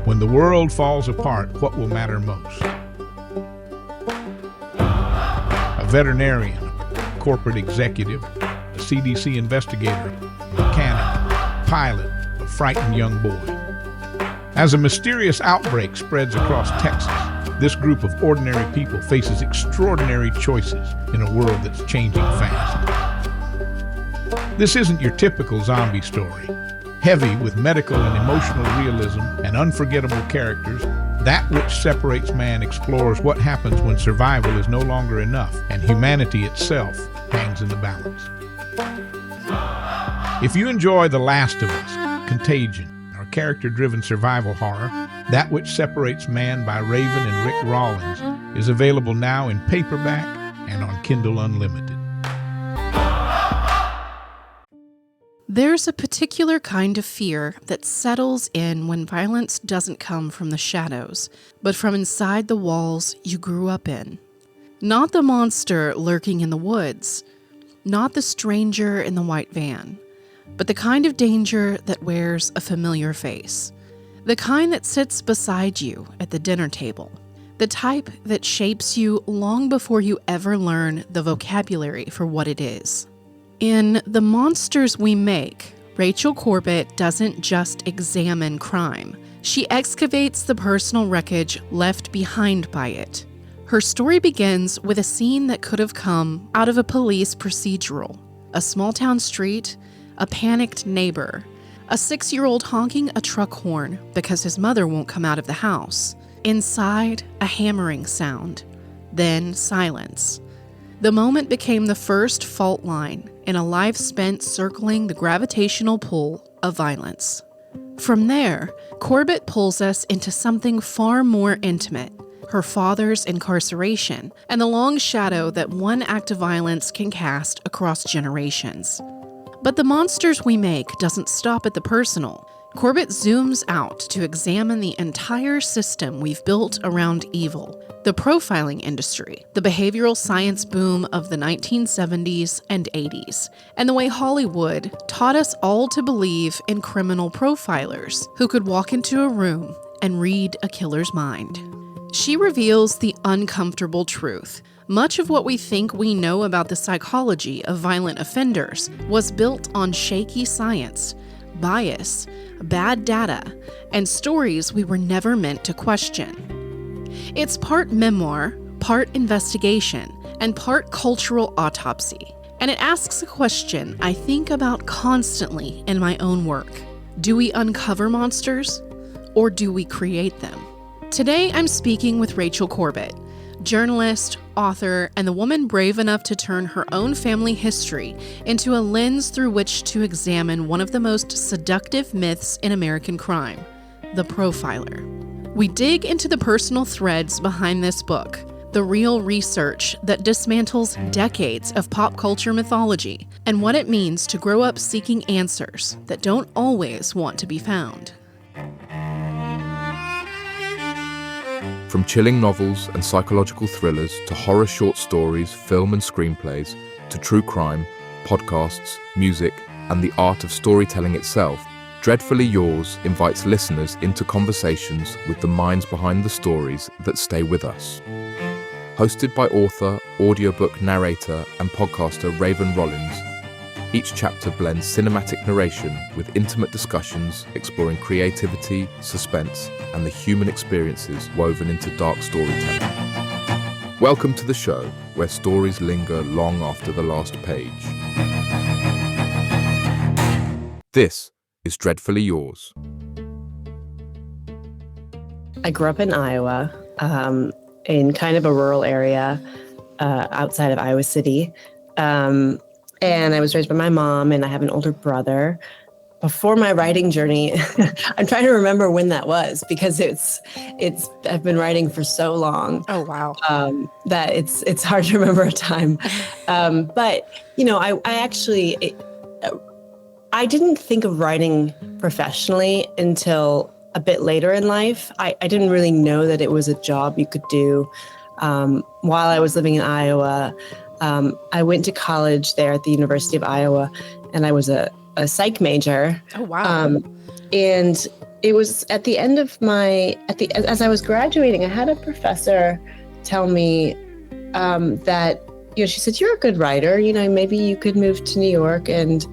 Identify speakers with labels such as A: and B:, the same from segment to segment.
A: When the world falls apart, what will matter most? A veterinarian, a corporate executive, a CDC investigator, a mechanic, pilot, a frightened young boy. As a mysterious outbreak spreads across Texas, this group of ordinary people faces extraordinary choices in a world that's changing fast. This isn't your typical zombie story. Heavy with medical and emotional realism and unforgettable characters, That Which Separates Man explores what happens when survival is no longer enough and humanity itself hangs in the balance. If you enjoy The Last of Us, Contagion, or character-driven survival horror, That Which Separates Man by Raven and Rick Rawlins is available now in paperback and on Kindle Unlimited.
B: There's a particular kind of fear that settles in when violence doesn't come from the shadows, but from inside the walls you grew up in. Not the monster lurking in the woods, not the stranger in the white van, but the kind of danger that wears a familiar face. The kind that sits beside you at the dinner table. The type that shapes you long before you ever learn the vocabulary for what it is. In The Monsters We Make, Rachel Corbett doesn't just examine crime. She excavates the personal wreckage left behind by it. Her story begins with a scene that could have come out of a police procedural. A small-town street, a panicked neighbor, a 6-year-old honking a truck horn because his mother won't come out of the house. Inside, a hammering sound, then silence. The moment became the first fault line in a life spent circling the gravitational pull of violence. From there, Corbett pulls us into something far more intimate, her father's incarceration, and the long shadow that one act of violence can cast across generations. But The Monsters We Make doesn't stop at the personal. Corbett zooms out to examine the entire system we've built around evil. The profiling industry, the behavioral science boom of the 1970s and 80s, and the way Hollywood taught us all to believe in criminal profilers who could walk into a room and read a killer's mind. She reveals the uncomfortable truth. Much of what we think we know about the psychology of violent offenders was built on shaky science, bias, bad data, and stories we were never meant to question. It's part memoir, part investigation, and part cultural autopsy. And it asks a question I think about constantly in my own work. Do we uncover monsters, or do we create them? Today, I'm speaking with Rachel Corbett, journalist, author, and the woman brave enough to turn her own family history into a lens through which to examine one of the most seductive myths in American crime, the profiler. We dig into the personal threads behind this book, the real research that dismantles decades of pop culture mythology, and what it means to grow up seeking answers that don't always want to be found.
C: From chilling novels and psychological thrillers to horror short stories, film and screenplays, to true crime, podcasts, music, and the art of storytelling itself, Dreadfully Yours invites listeners into conversations with the minds behind the stories that stay with us. Hosted by author, audiobook narrator, and podcaster Raven Rollins, each chapter blends cinematic narration with intimate discussions exploring creativity, suspense, and the human experiences woven into dark storytelling. Welcome to the show, where stories linger long after the last page. This is Dreadfully Yours.
D: I grew up in Iowa, in kind of a rural area outside of Iowa City. And I was raised by my mom, and I have an older brother. Before my writing journey, I'm trying to remember when that was, because I've been writing for so long.
B: Oh, wow.
D: That it's hard to remember a time. But, you know, I didn't think of writing professionally until a bit later in life. I didn't really know that it was a job you could do. While I was living in Iowa, I went to college there at the University of Iowa, and I was a psych major.
B: Oh, wow.
D: And it was at the end of as I was graduating, I had a professor tell me that, she said, "You're a good writer. Maybe you could move to New York and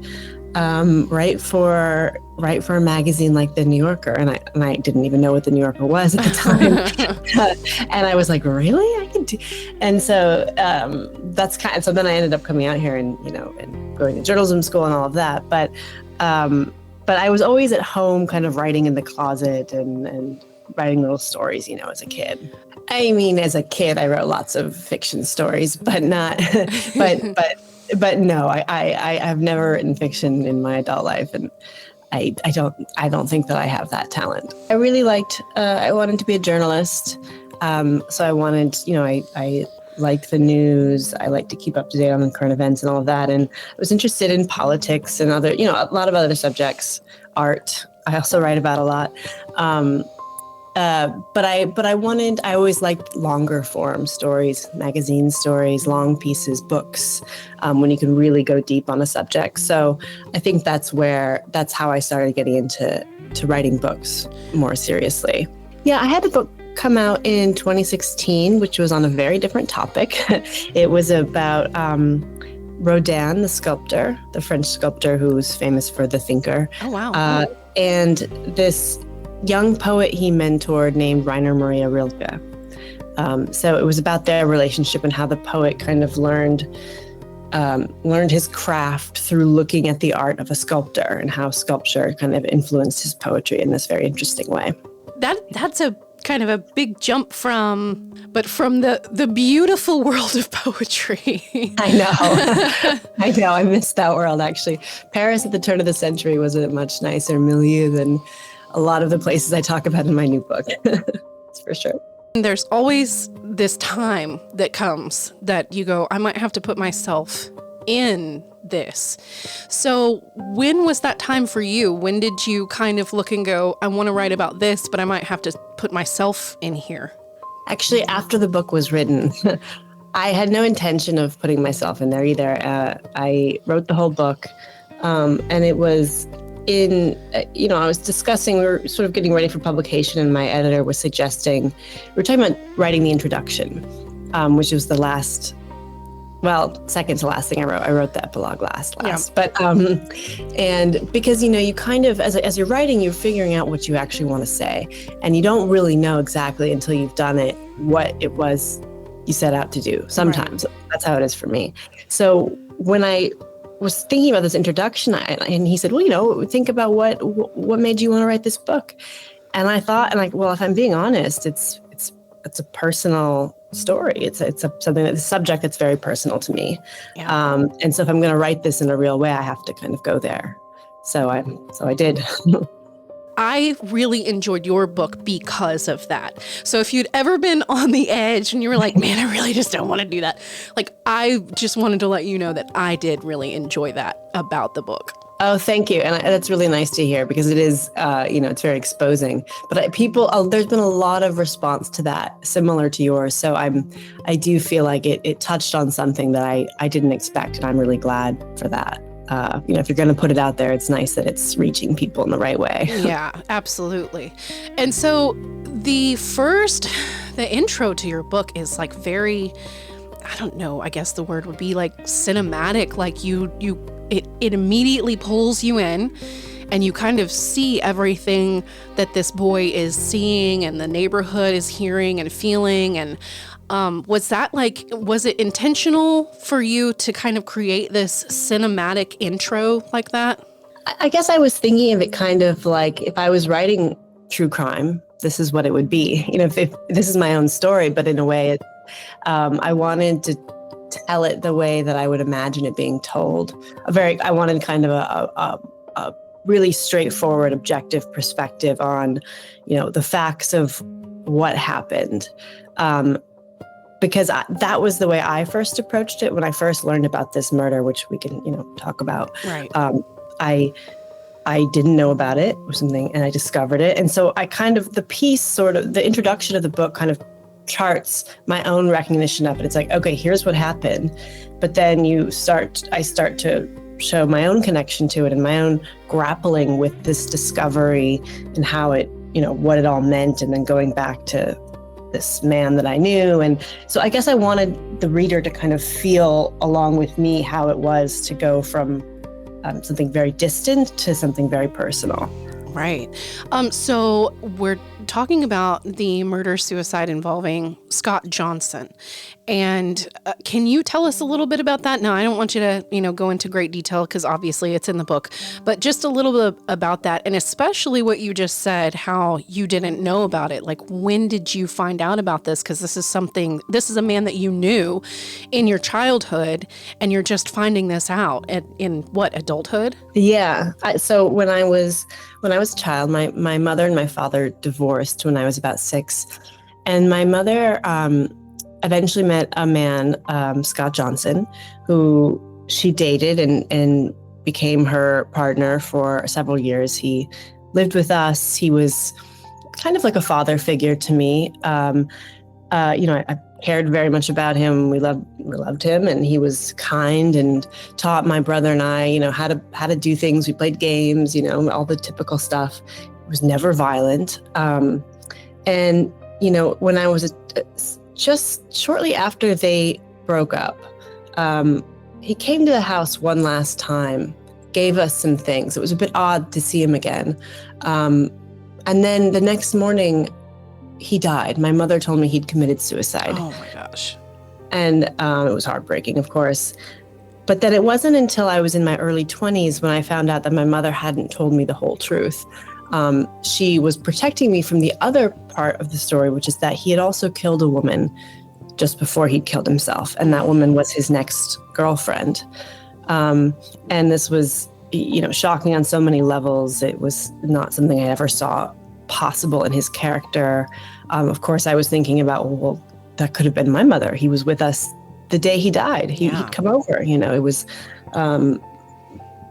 D: write for a magazine like the New Yorker." And I didn't even know what the New Yorker was at the time. And I was like, "Really? I can do." And so so then I ended up coming out here and going to journalism school and all of that. But I was always at home, kind of writing in the closet and writing little stories, as a kid. I mean, as a kid, I wrote lots of fiction stories, but not, but no, I've never written fiction in my adult life, and I don't think that I have that talent. I really I wanted to be a journalist, so I wanted, I liked the news. I like to keep up to date on the current events and all of that, and I was interested in politics and other, a lot of other subjects, art. I also write about a lot. But I always liked longer form stories, magazine stories, long pieces, books, when you can really go deep on a subject. So I think that's how I started getting into writing books more seriously. Yeah, I had a book come out in 2016, which was on a very different topic. It was about Rodin, the sculptor, the French sculptor who was famous for The Thinker.
B: Oh, wow.
D: And this young poet he mentored named Rainer Maria Rilke. So it was about their relationship and how the poet kind of learned his craft through looking at the art of a sculptor and how sculpture kind of influenced his poetry in this very interesting way.
B: That's a kind of a big jump from the beautiful world of poetry.
D: I know. I missed that world, actually. Paris at the turn of the century was a much nicer milieu than a lot of the places I talk about in my new book. That's for sure.
B: There's always this time that comes that you go, I might have to put myself in this. So when was that time for you? When did you kind of look and go, I want to write about this, but I might have to put myself in here?
D: Actually, after the book was written, I had no intention of putting myself in there either. I wrote the whole book, and it was I was discussing, we were sort of getting ready for publication, and my editor was suggesting, we were talking about writing the introduction, which was second to last thing I wrote. I wrote the epilogue last.
B: Yeah.
D: But, and because, you kind of, as you're writing, you're figuring out what you actually want to say, and you don't really know exactly until you've done it, what it was you set out to do. Sometimes That's how it is for me. So when I was thinking about this introduction, and he said, well, think about what made you want to write this book. And I thought, if I'm being honest, it's a personal story. It's something a subject that's very personal to me.
B: Yeah.
D: And so if I'm going to write this in a real way, I have to kind of go there. So I did.
B: I really enjoyed your book because of that. So if you'd ever been on the edge and you were like, man, I really just don't want to do that. I just wanted to let you know that I did really enjoy that about the book.
D: Oh, thank you. And that's really nice to hear, because it is, it's very exposing. But there's been a lot of response to that, similar to yours. So I do feel like it touched on something that I didn't expect, and I'm really glad for that. If you're going to put it out there, it's nice that it's reaching people in the right way.
B: Yeah, absolutely. And so the intro to your book is very, I don't know, I guess the word would be cinematic. It immediately pulls you in, and you kind of see everything that this boy is seeing and the neighborhood is hearing and feeling. And was it intentional for you to kind of create this cinematic intro like that?
D: I guess I was thinking of it kind of like, if I was writing true crime, this is what it would be. If this is my own story, but in a way, I wanted to tell it the way that I would imagine it being told. I wanted kind of a really straightforward, objective perspective on, the facts of what happened. Because that was the way I first approached it when I first learned about this murder, which we can, talk about.
B: Right.
D: I didn't know about it or something, and I discovered it. And so the introduction of the book kind of charts my own recognition of it. It's like, okay, here's what happened. But then I start to show my own connection to it and my own grappling with this discovery and how it, what it all meant, and then going back to this man that I knew. And so I guess I wanted the reader to kind of feel along with me how it was to go from something very distant to something very personal.
B: Right. So we're talking about the murder-suicide involving Scott Johnson. And can you tell us a little bit about that? Now, I don't want you to, go into great detail because obviously it's in the book, but just a little bit about that, and especially what you just said, how you didn't know about it. Like, when did you find out about this? Because this is a man that you knew in your childhood, and you're just finding this out in what, adulthood?
D: Yeah. So when I was a child, my mother and my father divorced when I was about 6. And my mother eventually met a man, Scott Johnson, who she dated and became her partner for several years. He lived with us. He was kind of like a father figure to me. I cared very much about him. We loved him, and he was kind and taught my brother and I, how to do things. We played games, all the typical stuff. He was never violent. And when I was just shortly after they broke up, he came to the house one last time, gave us some things. It was a bit odd to see him again. And then the next morning, he died. My mother told me he'd committed suicide.
B: Oh my gosh.
D: And it was heartbreaking, of course. But then it wasn't until I was in my early 20s when I found out that my mother hadn't told me the whole truth. She was protecting me from the other part of the story, which is that he had also killed a woman just before he'd killed himself. And that woman was his next girlfriend. And this was, shocking on so many levels. It was not something I ever saw possible in his character. Of course, I was thinking about, well, that could have been my mother. He was with us the day he died. He'd come over, it was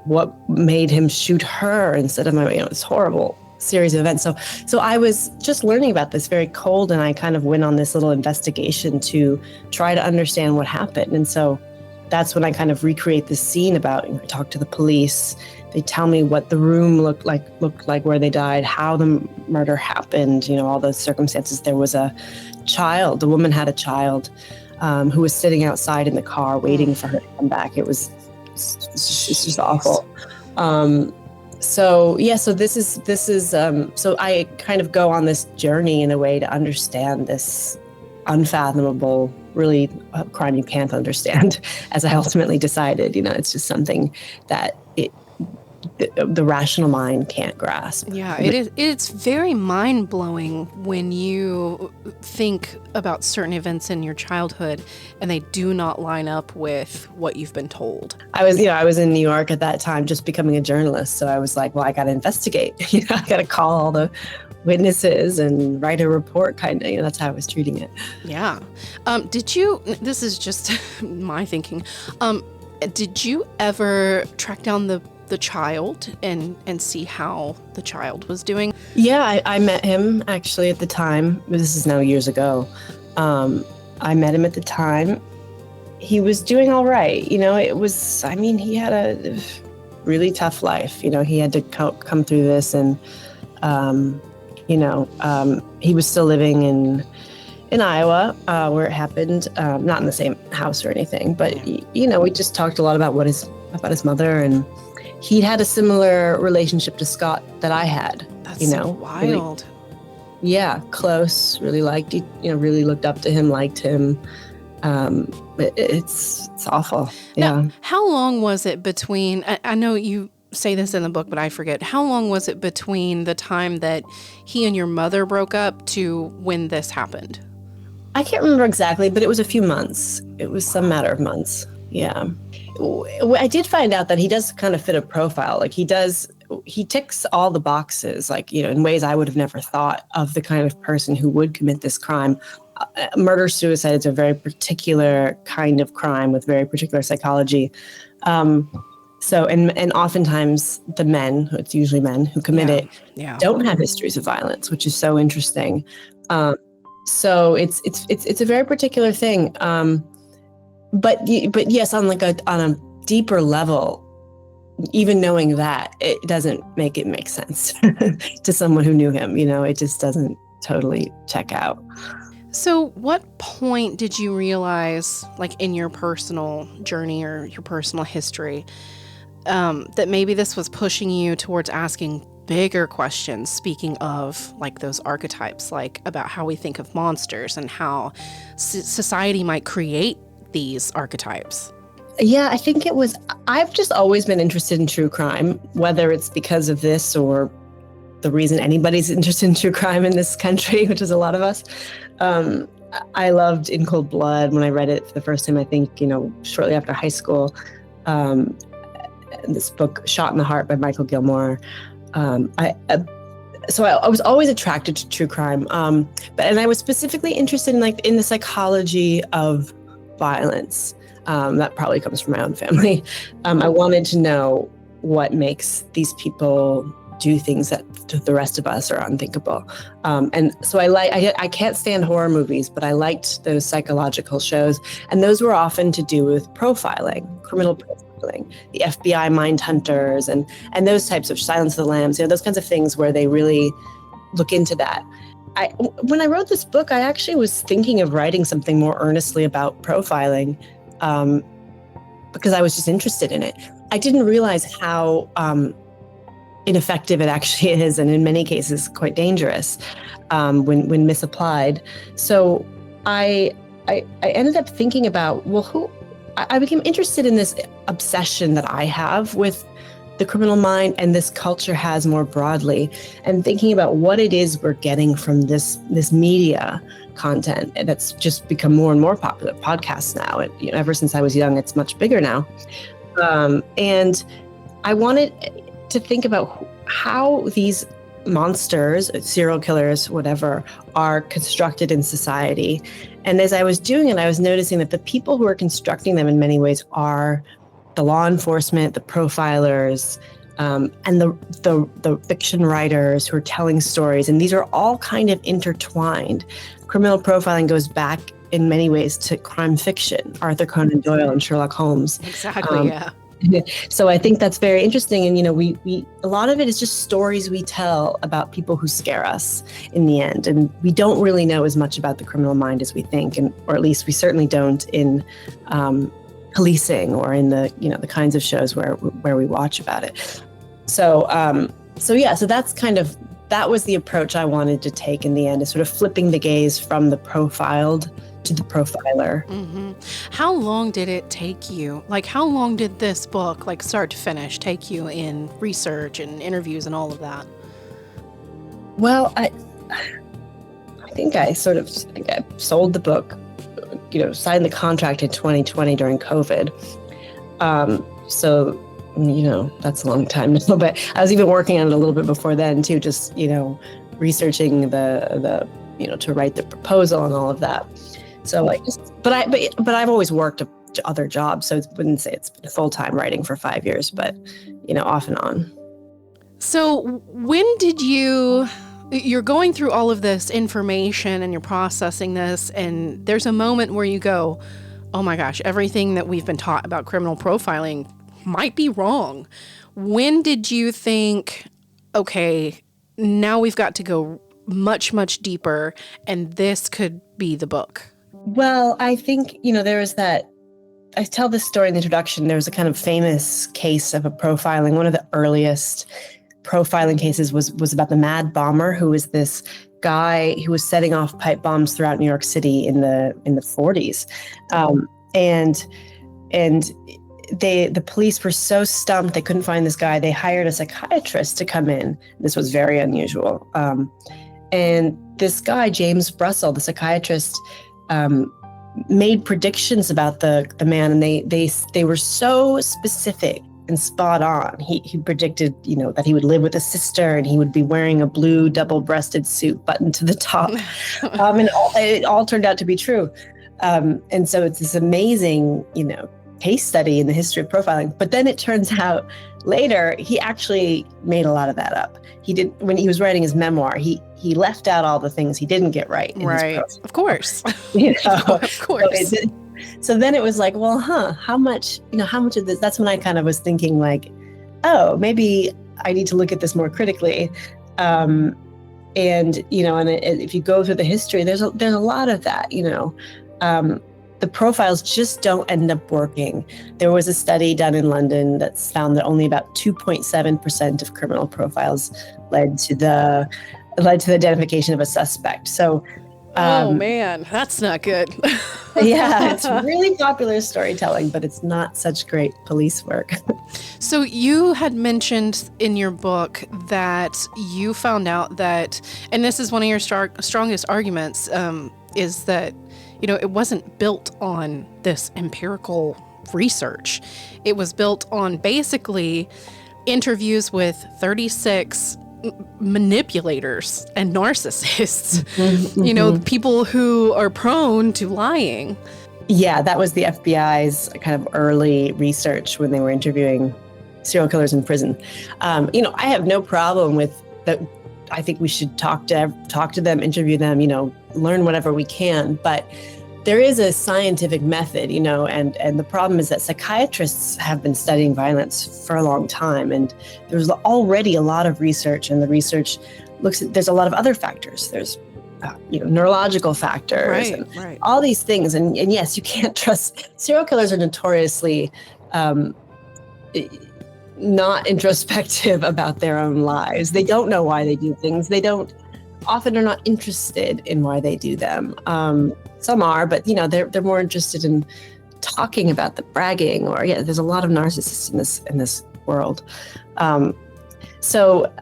D: what made him shoot her instead of my, this horrible series of events. So I was just learning about this very cold, and I kind of went on this little investigation to try to understand what happened. And so that's when I kind of recreate this scene about, I talk to the police. They tell me what the room looked like where they died, how the murder happened, all the circumstances. There was a child, the woman had a child who was sitting outside in the car waiting for her to come back. It's just awful. So this is so I kind of go on this journey in a way to understand this unfathomable, really a crime you can't understand, as I ultimately decided. It's just something that the rational mind can't grasp.
B: Yeah, it is. It's very mind-blowing when you think about certain events in your childhood and they do not line up with what you've been told.
D: I was in New York at that time, just becoming a journalist. So I was like, well, I got to investigate. I got to call all the witnesses and write a report, kind of. That's how I was treating it.
B: Yeah. This is just my thinking. Did you ever track down the child and see how the child was doing?
D: Yeah, I met him actually at the time. This is now years ago. I met him at the time. He was doing all right. He had a really tough life. He had to come through this, and he was still living in Iowa, where it happened, not in the same house or anything, but we just talked a lot about about his mother, and he'd had a similar relationship to Scott that I had.
B: That's so wild.
D: Really, close, really liked, really looked up to him, liked him. It's awful. Yeah.
B: Now, how long was it between, I know you say this in the book, but I forget, how long was it between the time that he and your mother broke up to when this happened?
D: I can't remember exactly, but it was a few months. It was some matter of months. Yeah. I did find out that he does kind of fit a profile. Like he ticks all the boxes, in ways I would have never thought of the kind of person who would commit this crime. Murder-suicide is a very particular kind of crime with very particular psychology. So, and oftentimes the men, it's usually men who commit it, don't have histories of violence, which is so interesting. So it's a very particular thing. But yes, on a deeper level, even knowing that, it doesn't make it make sense to someone who knew him. It just doesn't totally check out.
B: So what point did you realize, like in your personal journey or your personal history, that maybe this was pushing you towards asking bigger questions, speaking of like those archetypes, like about how we think of monsters and how society might create these archetypes?
D: Yeah, I think I've just always been interested in true crime, whether it's because of this or the reason anybody's interested in true crime in this country, which is a lot of us. I loved In Cold Blood when I read it for the first time, I think, shortly after high school. This book, Shot in the Heart by Michael Gilmore. So I was always attracted to true crime. And I was specifically interested in the psychology of violence. That probably comes from my own family. I wanted to know what makes these people do things that to the rest of us are unthinkable. And so I can't stand horror movies, but I liked those psychological shows. And those were often to do with profiling, criminal profiling, the FBI mind hunters, and those types of Silence of the Lambs, those kinds of things where they really look into that. When I wrote this book, I actually was thinking of writing something more earnestly about profiling, because I was just interested in it. I didn't realize how ineffective it actually is, and in many cases quite dangerous when misapplied. So I ended up thinking about, I became interested in this obsession that I have with the criminal mind and this culture has more broadly, and thinking about what it is we're getting from this media content that's just become more and more popular. Podcasts now, ever since I was young, it's much bigger now. And I wanted to think about how these monsters, serial killers, whatever, are constructed in society. And as I was doing it, I was noticing that the people who are constructing them in many ways are the law enforcement, the profilers, and the fiction writers who are telling stories. And these are all kind of intertwined. Criminal profiling goes back in many ways to crime fiction, Arthur Conan Doyle and Sherlock Holmes.
B: Exactly, yeah.
D: So I think that's very interesting. And, we a lot of it is just stories we tell about people who scare us in the end. And we don't really know as much about the criminal mind as we think, or at least we certainly don't in policing or in the kinds of shows where we watch about it. So that was the approach I wanted to take in the end, is sort of flipping the gaze from the profiled to the profiler.
B: Mm-hmm. How long did it take you? Like, how long did this book, like start to finish, take you in research and interviews and all of that?
D: Well, I think I sold the book, signed the contract in 2020 during COVID. So, that's a long time now, but I was even working on it a little bit before then too, just, researching the to write the proposal and all of that. So but I've always worked other jobs, so I wouldn't say it's been full-time writing for 5 years, but, off and on.
B: So when did you're going through all of this information and you're processing this, and there's a moment where you go, oh my gosh, everything that we've been taught about criminal profiling might be wrong. When did you think, okay, now we've got to go much, much deeper, and this could be the book?
D: Well, I think, there was that, I tell this story in the introduction, there was a kind of famous case of a profiling. One of the earliest profiling cases was about the Mad Bomber, who was this guy who was setting off pipe bombs throughout New York City in the 40s. And the police were so stumped they couldn't find this guy. They hired a psychiatrist to come in. This was very unusual. And this guy, James Brussel, the psychiatrist, made predictions about the man, and they were so specific and spot on. He predicted, that he would live with a sister and he would be wearing a blue double-breasted suit buttoned to the top. And it all turned out to be true. And so it's this amazing, case study in the history of profiling. But then it turns out later, he actually made a lot of that up. When he was writing his memoir, he left out all the things he didn't get right.
B: Right. Of course.
D: Of course. So then it was like, well, how much of this? That's when I kind of was thinking, like, oh, maybe I need to look at this more critically. And if you go through the history, there's a lot of that. The profiles just don't end up working. There was a study done in London that's found that only about 2.7% of criminal profiles led to the identification of a suspect. So,
B: oh man, that's not good.
D: yeah, it's really popular storytelling, but it's not such great police work.
B: So you had mentioned in your book that you found out that, and this is one of your strongest arguments, is that, it wasn't built on this empirical research. It was built on basically interviews with 36 manipulators and narcissists, people who are prone to lying.
D: Yeah, that was the FBI's kind of early research when they were interviewing serial killers in prison. I have no problem with that. I think we should talk to them, interview them, learn whatever we can. But there is a scientific method, and the problem is that psychiatrists have been studying violence for a long time. And there's already a lot of research, and the research looks at, there's a lot of other factors. There's neurological factors,
B: right.
D: All these things. And yes, you can't trust, serial killers are notoriously not introspective about their own lives. They don't know why they do things. They often are not interested in why they do them. Some are, but they're more interested in talking about the bragging, or there's a lot of narcissists in this world. So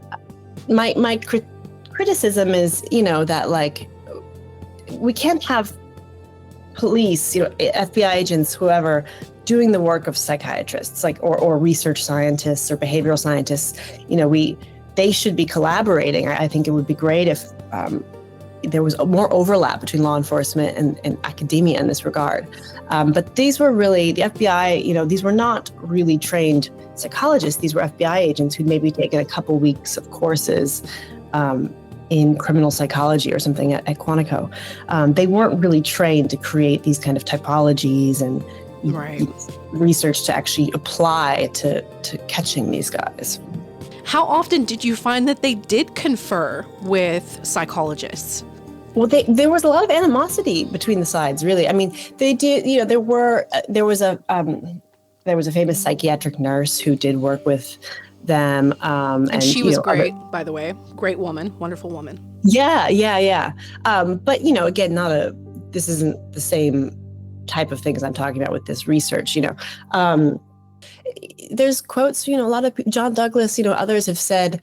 D: my criticism is, that like we can't have police, FBI agents, whoever, doing the work of psychiatrists, like or research scientists or behavioral scientists. They should be collaborating. I think it would be great if there was more overlap between law enforcement and academia in this regard. But these were really, the FBI, these were not really trained psychologists. These were FBI agents who'd maybe taken a couple weeks of courses in criminal psychology or something at Quantico. They weren't really trained to create these kind of typologies and research to actually apply to catching these guys.
B: How often did you find that they did confer with psychologists?
D: Well, there was a lot of animosity between the sides, really. I mean, they did. There was a famous psychiatric nurse who did work with them,
B: and she was great, by the way. Great woman, wonderful woman.
D: Yeah. But again, this isn't the same type of things I'm talking about with this research. There's quotes, a lot of John Douglas, others have said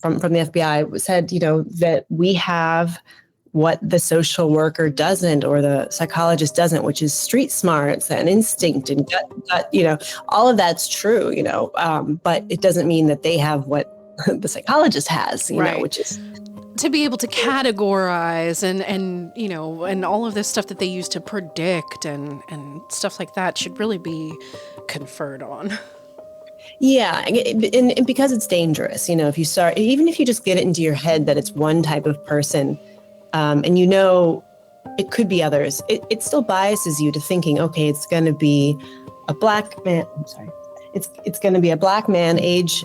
D: from the FBI said, that we have what the social worker doesn't, or the psychologist doesn't, which is street smarts and instinct and gut, all of that's true, but it doesn't mean that they have what the psychologist has, which is
B: to be able to categorize and all of this stuff that they use to predict and stuff like that should really be conferred on.
D: Yeah, and because it's dangerous, if you start, even if you just get it into your head that it's one type of person, and it could be others, it still biases you to thinking, okay, it's going to be a black man. It's going to be a black man, age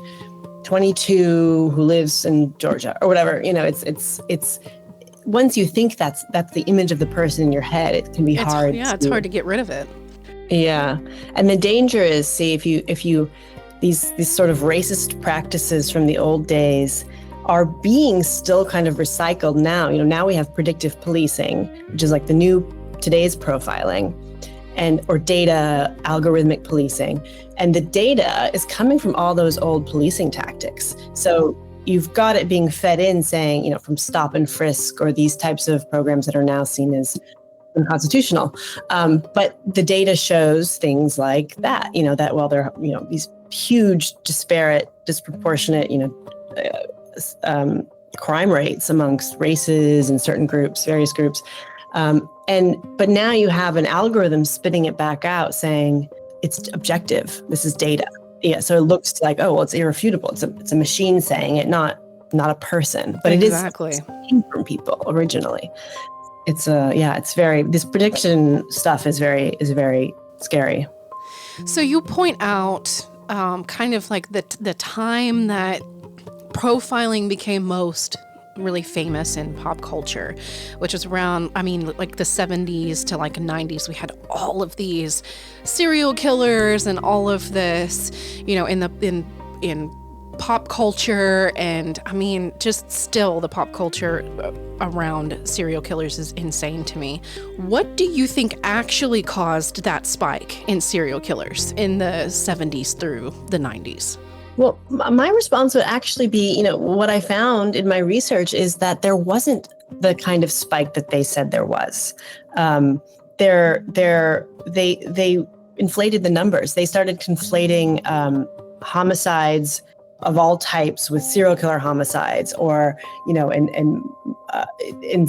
D: 22, who lives in Georgia or whatever. It's once you think that's the image of the person in your head, it can be hard.
B: Yeah, it's hard to get rid of it.
D: Yeah, and the danger is, see, if you these sort of racist practices from the old days are being still kind of recycled now. Now we have predictive policing, which is like the new today's profiling, or data algorithmic policing. And the data is coming from all those old policing tactics. So you've got it being fed in saying, from stop and frisk or these types of programs that are now seen as unconstitutional. But the data shows things like that, that while there are, these huge, disproportionate, crime rates amongst races and certain groups, various groups. But now you have an algorithm spitting it back out saying it's objective. This is data. Yeah. So it looks like, oh, well, it's irrefutable. It's a machine saying it, not a person, but
B: exactly.
D: It is came from people originally. It's this prediction stuff is very scary.
B: So you point out kind of like the time that profiling became most really famous in pop culture, which was around, like the 70s to like 90s. We had all of these serial killers and all of this, in pop culture. And just still the pop culture around serial killers is insane to me. What do you think actually caused that spike in serial killers in the 70s through the 90s?
D: Well, my response would actually be, what I found in my research is that there wasn't the kind of spike that they said there was. They inflated the numbers. They started conflating homicides of all types with serial killer homicides, or and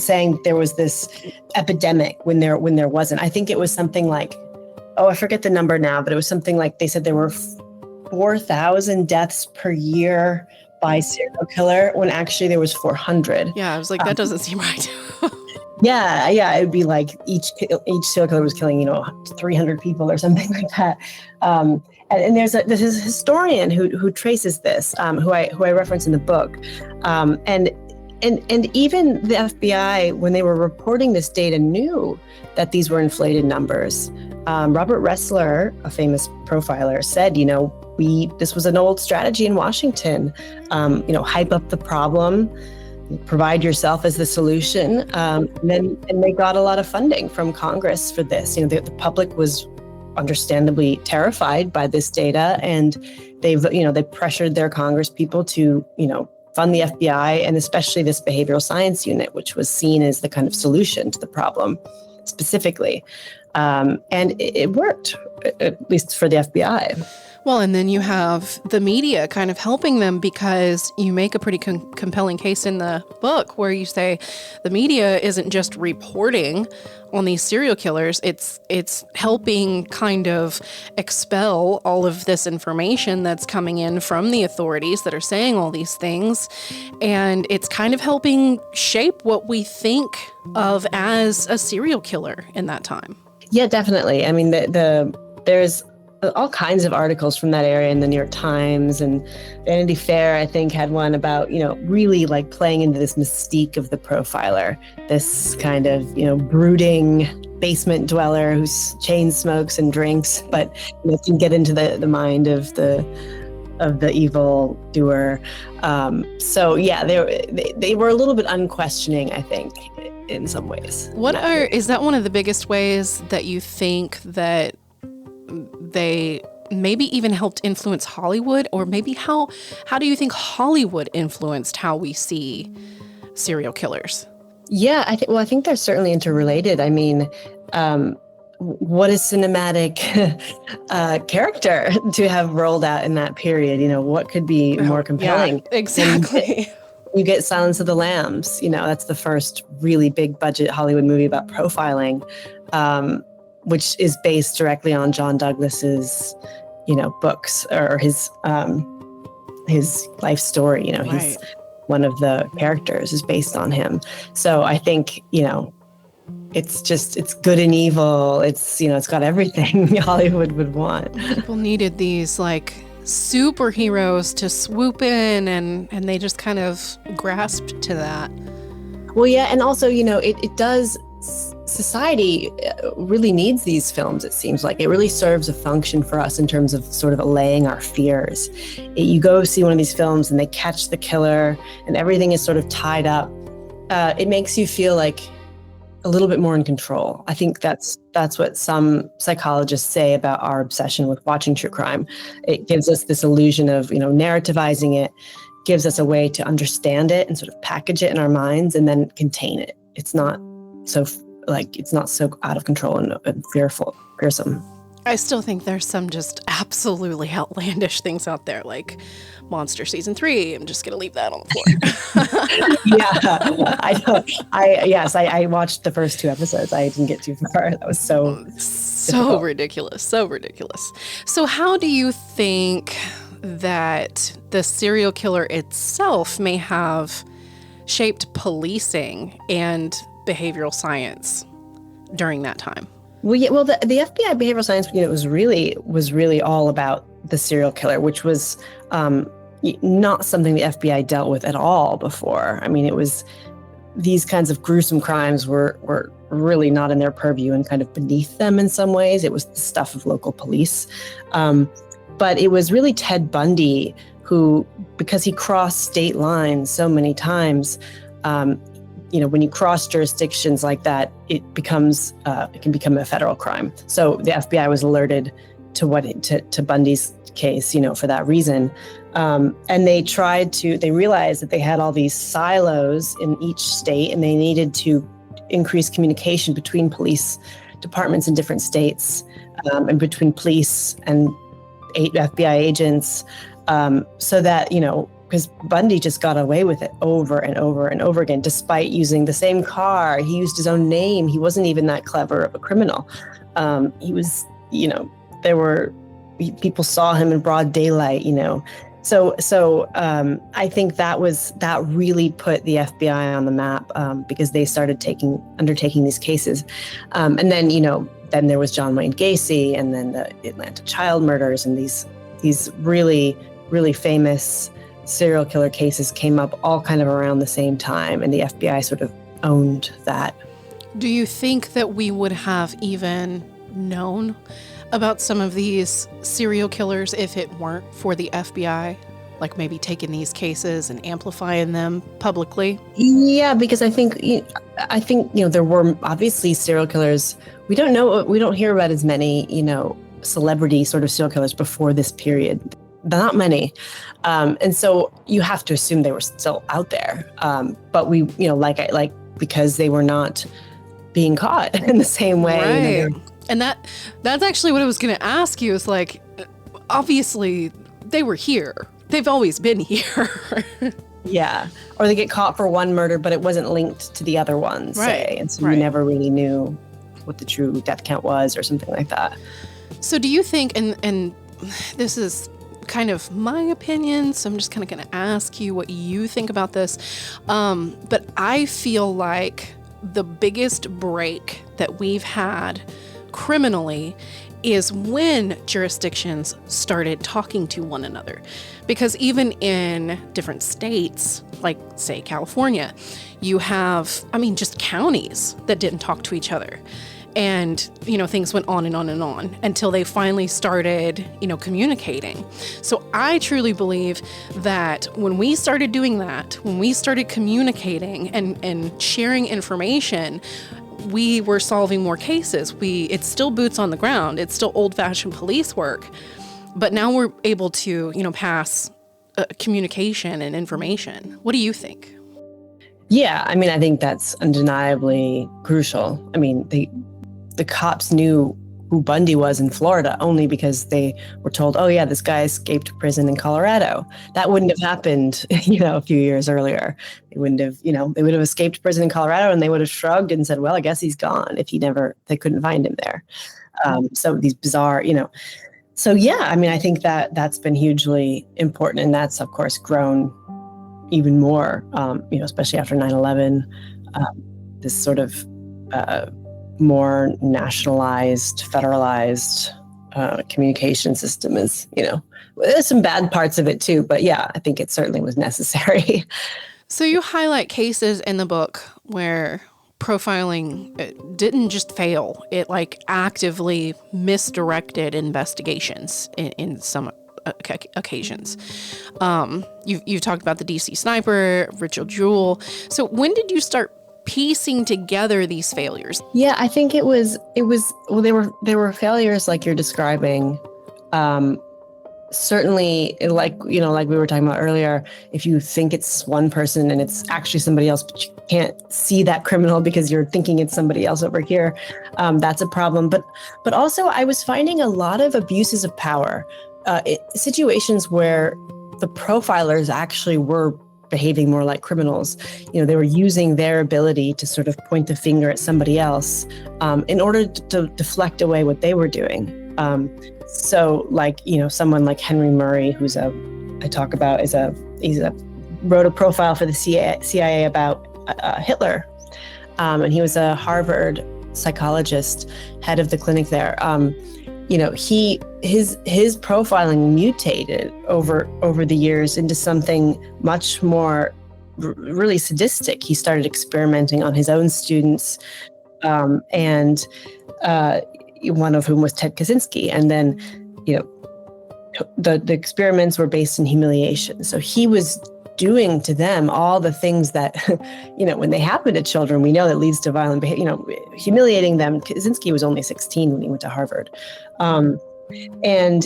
D: saying there was this epidemic when there wasn't. I think it was something like, I forget the number now, but it was something like they said there were 4,000 deaths per year by serial killer when actually there was 400.
B: Yeah, I was like, that doesn't seem right.
D: Yeah, it would be like each serial killer was killing 300 people or something like that. And there's a historian who traces this, who I reference in the book, and even the FBI, when they were reporting this data, knew that these were inflated numbers. Robert Ressler, a famous profiler, said, this was an old strategy in Washington. Hype up the problem, provide yourself as the solution, and they got a lot of funding from Congress for this. The public was understandably terrified by this data, and they pressured their Congress people to fund the FBI, and especially this behavioral science unit, which was seen as the kind of solution to the problem specifically. And it worked, at least for the FBI.
B: Well, and then you have the media kind of helping them, because you make a pretty compelling case in the book where you say the media isn't just reporting on these serial killers, it's helping kind of expel all of this information that's coming in from the authorities that are saying all these things, and it's kind of helping shape what we think of as a serial killer in that time.
D: Yeah, definitely. There's all kinds of articles from that area in the New York Times, and Vanity Fair, I think, had one about, really like playing into this mystique of the profiler, this kind of, brooding basement dweller who chain smokes and drinks, but can get into the mind of the evil doer. So yeah, they were a little bit unquestioning, I think, in some ways.
B: Is that one of the biggest ways that you think that they maybe even helped influence Hollywood? Or maybe how do you think Hollywood influenced how we see serial killers?
D: Yeah, I think they're certainly interrelated. What a cinematic character to have rolled out in that period. What could be more compelling?
B: Yeah, exactly.
D: You get Silence of the Lambs. That's the first really big budget Hollywood movie about profiling, which is based directly on John Douglas's, books, or his life story.
B: Right.
D: He's one of the characters is based on him. So I think, it's good and evil. It's got everything Hollywood would want.
B: People needed these like superheroes to swoop in, and they just kind of grasped to that.
D: Well, yeah, and also, it does. Society really needs these films, it seems like. It really serves a function for us in terms of sort of allaying our fears. You go see one of these films and they catch the killer and everything is sort of tied up. It makes you feel like a little bit more in control. I think that's what some psychologists say about our obsession with watching true crime. It gives us this illusion of, narrativizing it, gives us a way to understand it and sort of package it in our minds and then contain it. It's not so out of control and fearsome.
B: I still think there's some just absolutely outlandish things out there, like Monster Season 3. I'm just going to leave that on the floor.
D: Yeah, I know. I watched the first 2 episodes. I didn't get too far. That was so
B: ridiculous. So ridiculous. So how do you think that the serial killer itself may have shaped policing and behavioral science during that time?
D: Well, yeah, well, the FBI behavioral science unit was really all about the serial killer, which was not something the FBI dealt with at all before. I mean, it was these kinds of gruesome crimes were really not in their purview and kind of beneath them in some ways. It was the stuff of local police. But it was really Ted Bundy who, because he crossed state lines so many times, when you cross jurisdictions like that, it can become a federal crime. So the FBI was alerted to Bundy's case, for that reason. And they realized that they had all these silos in each state, and they needed to increase communication between police departments in different states, and between police and FBI agents, so that, because Bundy just got away with it over and over and over again, despite using the same car. He used his own name. He wasn't even that clever of a criminal. He was, people saw him in broad daylight, So I think that really put the FBI on the map, because they started undertaking these cases. And then, then there was John Wayne Gacy, and then the Atlanta child murders, and these really, really famous serial killer cases came up all kind of around the same time, and the FBI sort of owned that.
B: Do you think that we would have even known about some of these serial killers if it weren't for the FBI, like maybe taking these cases and amplifying them publicly?
D: Yeah, because I think there were obviously serial killers. We don't hear about as many, celebrity sort of serial killers before this period. Not many. And so you have to assume they were still out there. But we, because they were not being caught in the same way.
B: Right. And that's actually what I was going to ask you, is like, obviously they were here. They've always been here.
D: Yeah. Or they get caught for one murder, but it wasn't linked to the other ones,
B: right.
D: say. And so we never really knew what the true death count was or something like that.
B: So do you think, and this is kind of my opinion, so I'm just kind of going to ask you what you think about this. But I feel like the biggest break that we've had criminally is when jurisdictions started talking to one another. Because even in different states, like say California, you have, just counties that didn't talk to each other. And, things went on and on and on until they finally started, communicating. So I truly believe that when we started doing that, when we started communicating and sharing information, we were solving more cases. It's still boots on the ground. It's still old-fashioned police work. But now we're able to, pass communication and information. What do you think?
D: Yeah, I think that's undeniably crucial. The cops knew who Bundy was in Florida only because they were told, oh yeah, this guy escaped prison in Colorado. That wouldn't have happened, a few years earlier. They wouldn't have, they would have escaped prison in Colorado, and they would have shrugged and said, well, I guess he's gone, if they couldn't find him there. So these bizarre, so yeah, I think that's been hugely important, and that's of course grown even more, especially after 9/11, this sort of, more nationalized, federalized communication system is, there's some bad parts of it too, but yeah, I think it certainly was necessary.
B: So you highlight cases in the book where profiling didn't just fail, it actively misdirected investigations in some occasions. You've talked about the DC sniper, Richard Jewell. So when did you start piecing together these failures?
D: Yeah, I think it was well, they were failures like you're describing. Certainly, like we were talking about earlier, if you think it's one person and it's actually somebody else, but you can't see that criminal because you're thinking it's somebody else over here, that's a problem. But also, I was finding a lot of abuses of power, situations where the profilers actually were behaving more like criminals. They were using their ability to sort of point the finger at somebody else in order to deflect away what they were doing. So someone like Henry Murray, who's wrote a profile for the CIA about Hitler. And he was a Harvard psychologist, head of the clinic there, his profiling mutated over the years into something much more really sadistic. He started experimenting on his own students, and one of whom was Ted Kaczynski. And then, the experiments were based in humiliation. So he was doing to them all the things that, when they happen to children, we know that leads to violent behavior, humiliating them. Kaczynski was only 16 when he went to Harvard. And,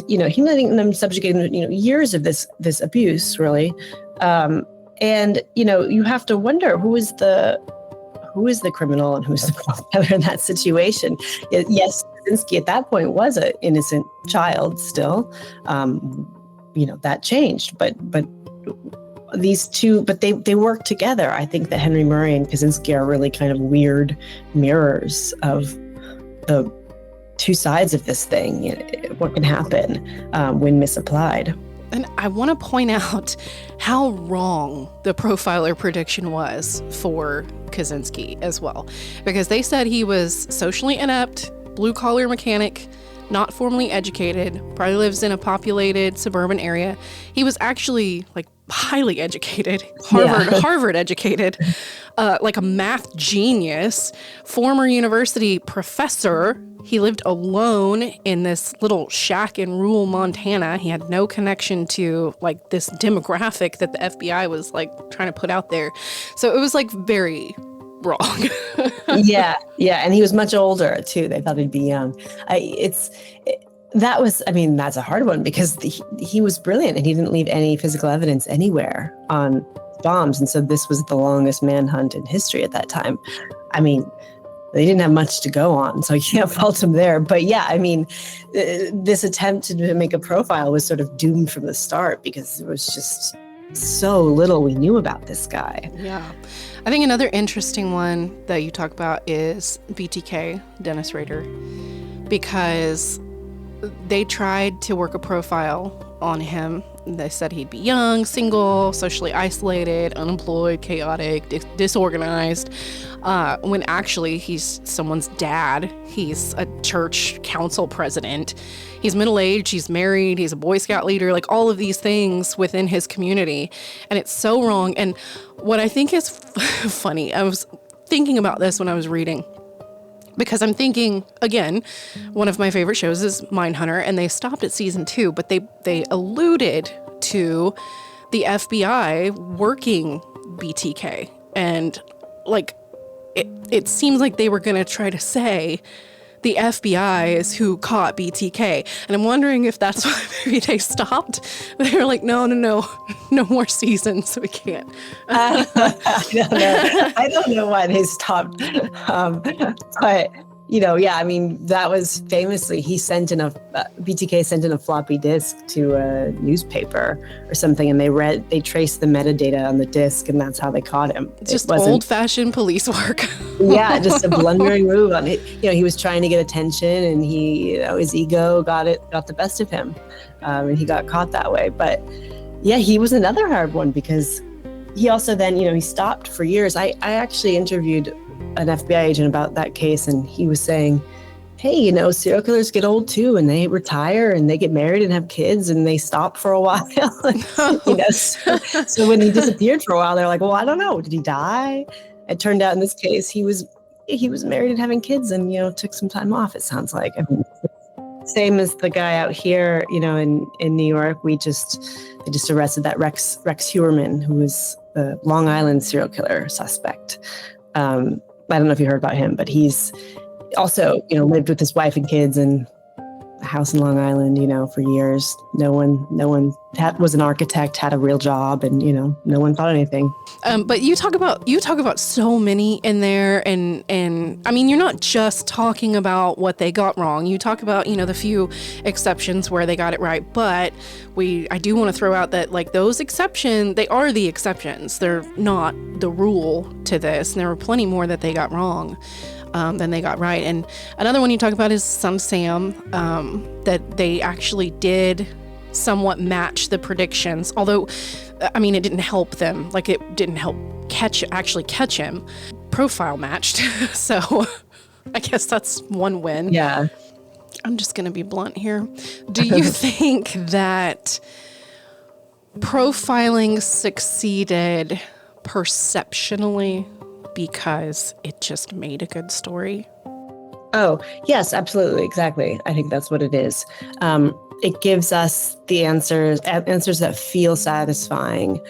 D: humiliating them, subjugating them, years of this abuse, really. And, you have to wonder who is the criminal and who's the profiler in that situation. Yes, Kaczynski at that point was an innocent child still. That changed, but these two, but they work together. I think that Henry Murray and Kaczynski are really kind of weird mirrors of the two sides of this thing. What can happen when misapplied.
B: And I want to point out how wrong the profiler prediction was for Kaczynski as well, because they said he was socially inept, blue-collar mechanic, not formally educated, probably lives in a populated suburban area. He was actually highly educated, Harvard educated, like a math genius, former university professor. He lived alone in this little shack in rural Montana. He had no connection to this demographic that the FBI was trying to put out there. So it was very wrong.
D: Yeah. And he was much older too. They thought he'd be young. That's a hard one because he was brilliant and he didn't leave any physical evidence anywhere on bombs. And so this was the longest manhunt in history at that time. They didn't have much to go on, so you can't fault him there. But yeah, this attempt to make a profile was sort of doomed from the start because there was just so little we knew about this guy.
B: Yeah. I think another interesting one that you talk about is BTK, Dennis Rader, because they tried to work a profile on him. They said he'd be young, single, socially isolated, unemployed, chaotic, disorganized, when actually he's someone's dad. He's a church council president. He's middle-aged, he's married, he's a Boy Scout leader, all of these things within his community. And it's so wrong. And what I think is funny, I was thinking about this when I was reading, because I'm thinking, again, one of my favorite shows is Mindhunter, and they stopped at season 2, but they alluded to the FBI working BTK. And it seems like they were going to try to say the FBI is who caught BTK. And I'm wondering if that's why maybe they stopped. They were like, no more seasons, so we can't.
D: I don't know why they stopped. But, that was famously, BTK sent in a floppy disk to a newspaper or something, and they traced the metadata on the disk, and that's how they caught him.
B: It's just old-fashioned police work.
D: Yeah, just a blundering move on it. He was trying to get attention, and his ego got the best of him, and he got caught that way. But yeah, he was another hard one because he also then, he stopped for years. I actually interviewed an FBI agent about that case, and he was saying, hey, serial killers get old too, and they retire and they get married and have kids, and they stop for a while. So when he disappeared for a while, they're like, well, I don't know, did he die? It turned out in this case he was married and having kids, and took some time off, it sounds like. Same as the guy out here, in New York. They just arrested that Rex Heuermann, who was the Long Island serial killer suspect. I don't know if you heard about him, but he's also, lived with his wife and kids in a house in Long Island, for years. No one was an architect, had a real job, and, no one thought anything.
B: But you talk about so many in there, and you're not just talking about what they got wrong. You talk about, the few exceptions where they got it right, but I do want to throw out that those exceptions, they are the exceptions. They're not the rule to this. And there were plenty more that they got wrong than they got right. And another one you talk about is Son Sam, that they actually did somewhat match the predictions, although it didn't help them. It didn't help catch him. Profile matched. So I guess that's one win.
D: Yeah.
B: I'm just going to be blunt here. Do you think that profiling succeeded perceptionally because it just made a good story?
D: Oh, yes, absolutely. Exactly. I think that's what it is. It gives us the answers that feel satisfying.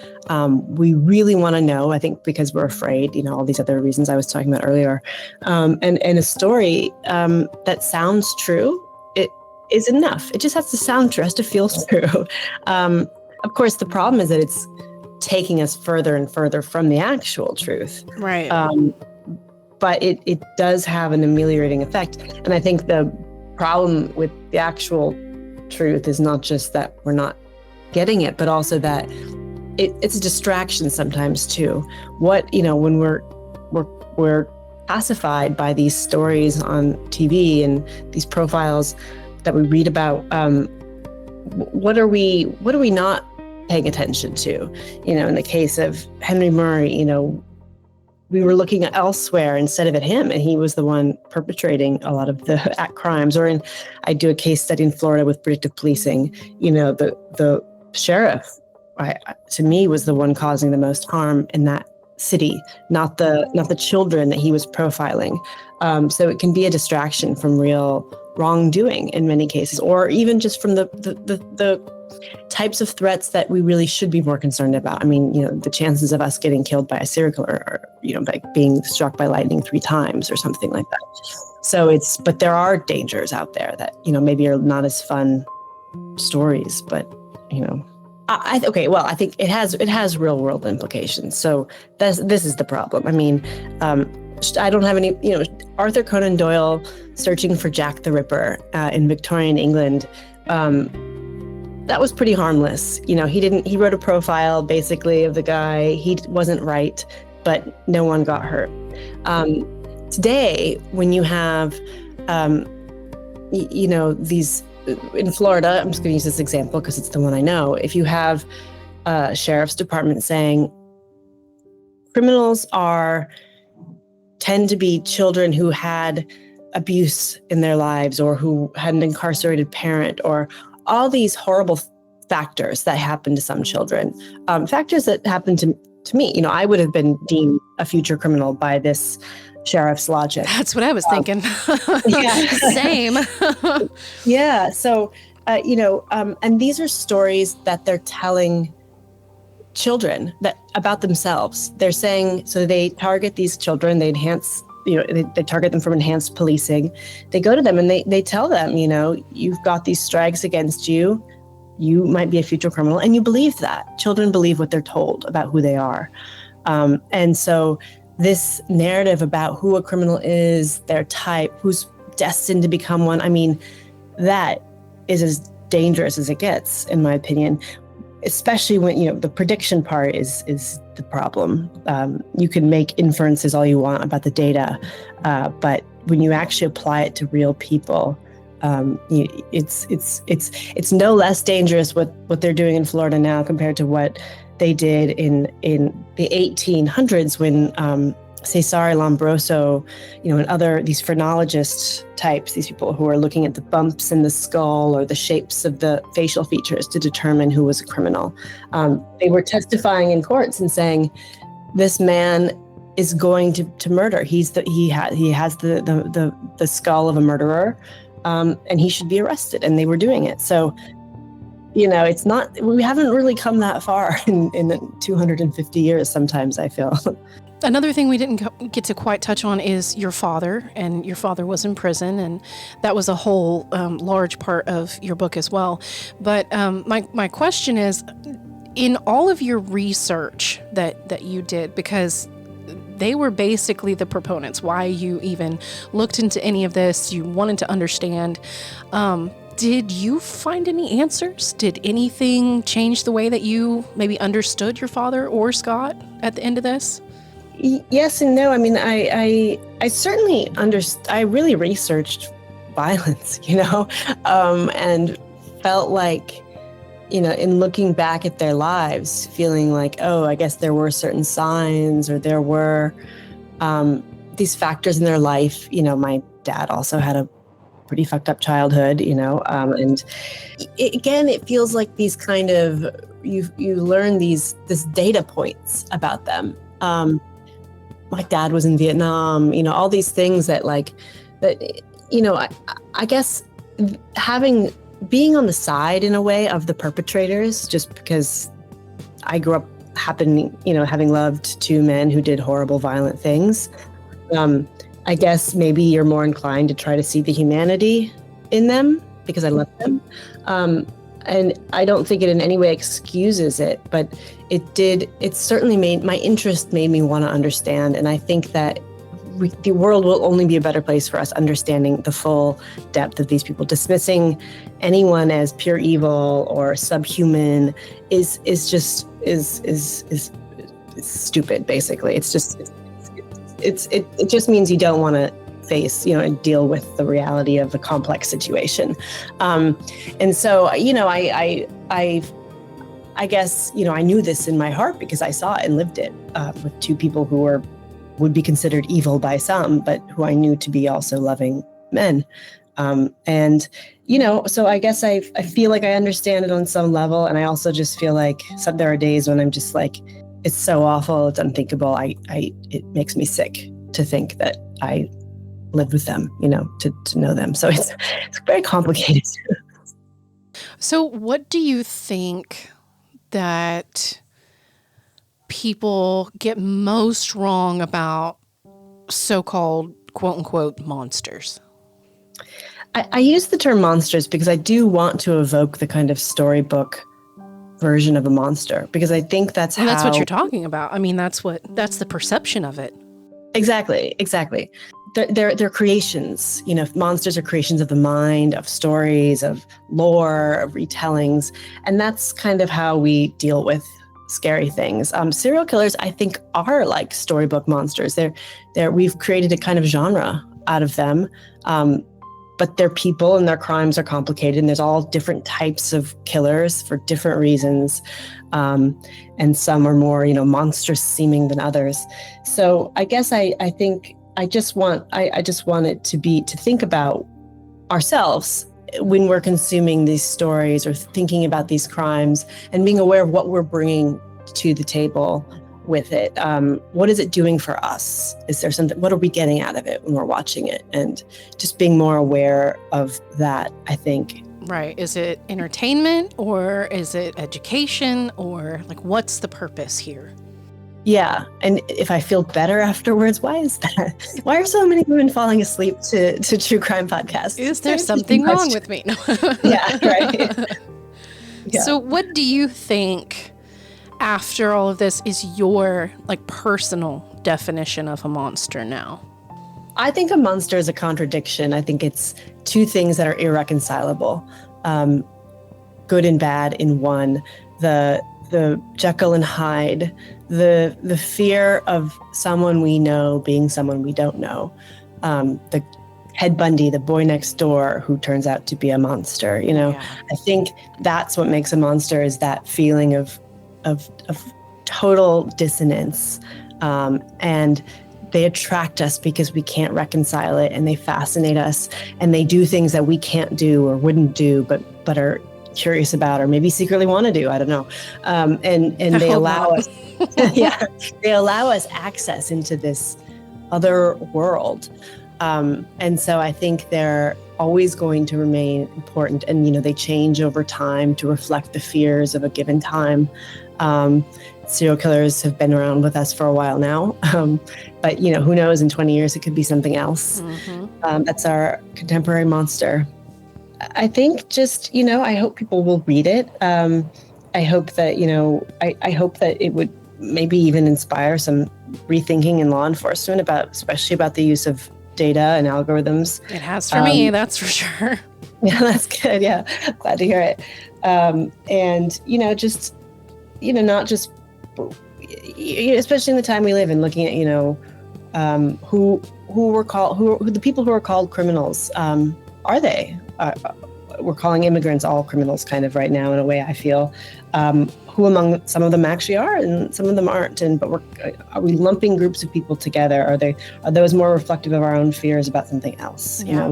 D: We really want to know, I think, because we're afraid, all these other reasons I was talking about earlier. And a story that sounds true, it is enough. It just has to sound true, has to feel true. Of course, the problem is that it's taking us further and further from the actual truth.
B: Right.
D: But it does have an ameliorating effect. And I think the problem with the actual truth is not just that we're not getting it, but also that it's a distraction sometimes too. When we're pacified by these stories on TV and these profiles that we read about, what are we not paying attention to? In the case of Henry Murray, we were looking elsewhere instead of at him, and he was the one perpetrating a lot of the crimes. Or I do a case study in Florida with predictive policing. The sheriff, to me, was the one causing the most harm in that city, not the children that he was profiling. So it can be a distraction from real wrongdoing in many cases, or even just from the types of threats that we really should be more concerned about. I mean, the chances of us getting killed by a serial killer are, by being struck by lightning 3 times or something like that. So but there are dangers out there that, maybe are not as fun stories, but, I think it has real world implications. So this is the problem. I mean, I don't have any, Arthur Conan Doyle searching for Jack the Ripper in Victorian England. That was pretty harmless. He wrote a profile basically of the guy. He wasn't right, but no one got hurt. Today, when you have, these in Florida, I'm just going to use this example because it's the one I know. If you have a sheriff's department saying criminals tend to be children who had abuse in their lives, or who had an incarcerated parent, or all these horrible factors that happen to some children, factors that happen to me. I would have been deemed a future criminal by this sheriff's logic.
B: That's what I was thinking.
D: Yeah.
B: Same.
D: Yeah. So, and these are stories that they're telling children about themselves. They're saying, so they target these children, they enhance, they target them from enhanced policing. They go to them and they tell them, you've got these strikes against you. You might be a future criminal. And you believe that. Children believe what they're told about who they are. And so this narrative about who a criminal is, their type, who's destined to become one, I mean, that is as dangerous as it gets, in my opinion. Especially when, the prediction part is the problem. You can make inferences all you want about the data, but when you actually apply it to real people, it's no less dangerous what they're doing in Florida now compared to what they did in the 1800s when Cesare Lombroso, and other these phrenologist types, these people who are looking at the bumps in the skull or the shapes of the facial features to determine who was a criminal. They were testifying in courts and saying, this man is going to murder. He has the skull of a murderer, and he should be arrested. And they were doing it. So, it's not. We haven't really come that far in 250 years. Sometimes I feel.
B: Another thing we didn't get to quite touch on is your father, and your father was in prison, and that was a whole large part of your book as well. But my question is, in all of your research that you did, because they were basically the proponents, why you even looked into any of this, you wanted to understand, did you find any answers? Did anything change the way that you maybe understood your father or Scott at the end of this?
D: Yes and no. I mean, I certainly I really researched violence, and felt like, in looking back at their lives, feeling like, oh, I guess there were certain signs, or there were, these factors in their life. My dad also had a pretty fucked up childhood, and again, it feels like these kind of, you learn this data points about them. My dad was in Vietnam, all these things that I guess being on the side in a way of the perpetrators, just because I grew up having loved two men who did horrible, violent things. I guess maybe you're more inclined to try to see the humanity in them because I love them. And I don't think it in any way excuses it, but it certainly made me want to understand. And I think that the world will only be a better place for us understanding the full depth of these people. Dismissing anyone as pure evil or subhuman is stupid, basically. It just means you don't want to face, and deal with the reality of a complex situation. And so, I guess, I knew this in my heart because I saw it and lived it with two people who would be considered evil by some, but who I knew to be also loving men. And, so I guess I feel like I understand it on some level. And I also just feel like there are days when I'm just like, it's so awful, it's unthinkable. It makes me sick to think that I lived with them, to know them. So it's very complicated.
B: So what do you think that people get most wrong about so-called quote unquote monsters?
D: I use the term monsters because I do want to evoke the kind of storybook version of a monster, because I think that's
B: what you're talking about. I mean, that's the perception of it.
D: Exactly. They're creations. Monsters are creations of the mind, of stories, of lore, of retellings. And that's kind of how we deal with scary things. Serial killers, I think, are like storybook monsters. We've created a kind of genre out of them. But they're people and their crimes are complicated, and there's all different types of killers for different reasons. And some are more, monstrous seeming than others. So I guess I think I just want it to think about ourselves when we're consuming these stories or thinking about these crimes, and being aware of what we're bringing to the table with it. What is it doing for us? Is there something, what are we getting out of it when we're watching it? And just being more aware of that, I think.
B: Right. Is it entertainment, or is it education, or what's the purpose here?
D: Yeah. And if I feel better afterwards, why is that? Why are so many women falling asleep to true crime podcasts?
B: Is there something wrong with me? No.
D: Yeah, right. Yeah.
B: So what do you think, after all of this, is your personal definition of a monster now?
D: I think a monster is a contradiction. I think it's two things that are irreconcilable, good and bad in one. The Jekyll and Hyde, the fear of someone we know being someone we don't know. The Ted Bundy, the boy next door who turns out to be a monster. Yeah. I think that's what makes a monster, is that feeling of total dissonance, and they attract us because we can't reconcile it, and they fascinate us, and they do things that we can't do or wouldn't do, but are curious about, or maybe secretly want to do. I don't know. And they allow us, they allow us access into this other world. And so I think they're always going to remain important, and they change over time to reflect the fears of a given time. Serial killers have been around with us for a while now, but who knows, in 20 years it could be something else. Mm-hmm. That's our contemporary monster. I think just I hope people will read it. I hope that I hope that it would maybe even inspire some rethinking in law enforcement especially about the use of data and algorithms.
B: It has for me, that's for sure.
D: Yeah, that's good. Yeah, glad to hear it. And just not just, especially in the time we live in, looking at who the people who are called criminals. Are they? we're calling immigrants all criminals kind of right now in a way, I feel, who among some of them actually are and some of them aren't. But are we lumping groups of people together? Are those more reflective of our own fears about something else?
B: Yeah.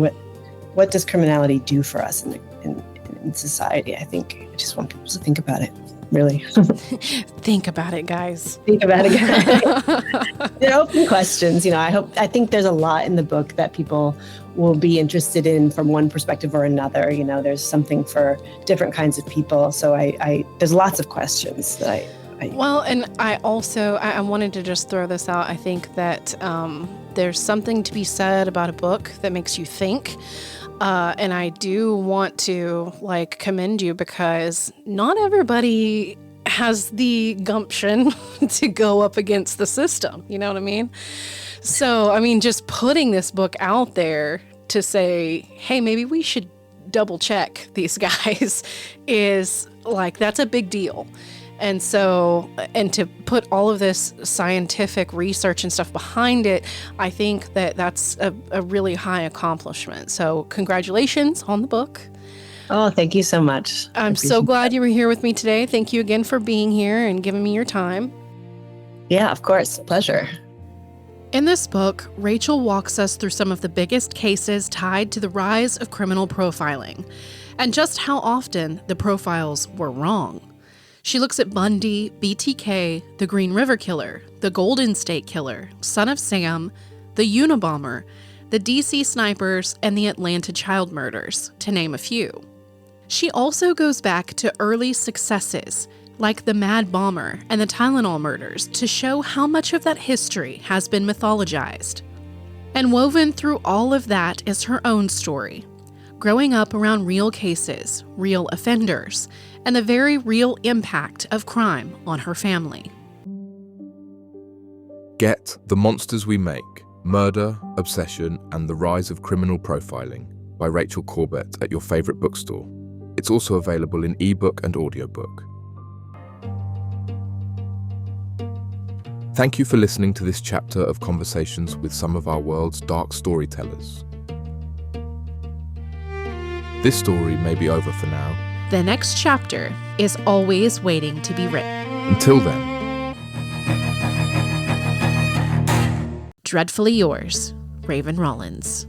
D: What does criminality do for us in society? I think I just want people to think about it. Really.
B: Think about it, guys.
D: Think about it, guys. They're open questions. I think there's a lot in the book that people will be interested in from one perspective or another. There's something for different kinds of people. So there's lots of questions that
B: Well, and I wanted to just throw this out. I think that there's something to be said about a book that makes you think. And I do want to commend you because not everybody has the gumption to go up against the system. You know what I mean? So, just putting this book out there to say, hey, maybe we should double check these guys is that's a big deal. And so, and to put all of this scientific research and stuff behind it, I think that that's a really high accomplishment. So congratulations on the book.
D: Oh, thank you so much.
B: I'm so glad you were here with me today. Thank you again for being here and giving me your time.
D: Yeah, of course. Pleasure.
B: In this book, Rachel walks us through some of the biggest cases tied to the rise of criminal profiling and just how often the profiles were wrong. She looks at Bundy, BTK, the Green River Killer, the Golden State Killer, Son of Sam, the Unabomber, the DC Snipers, and the Atlanta child murders, to name a few. She also goes back to early successes, like the Mad Bomber and the Tylenol murders, to show how much of that history has been mythologized. And woven through all of that is her own story, growing up around real cases, real offenders, and the very real impact of crime on her family.
C: Get The Monsters We Make, Murder, Obsession, and the Rise of Criminal Profiling by Rachel Corbett at your favorite bookstore. It's also available in ebook and audiobook. Thank you for listening to this chapter of conversations with some of our world's dark storytellers. This story may be over for now.
B: The next chapter is always waiting to be written.
C: Until then,
B: Dreadfully yours, Raven Rollins.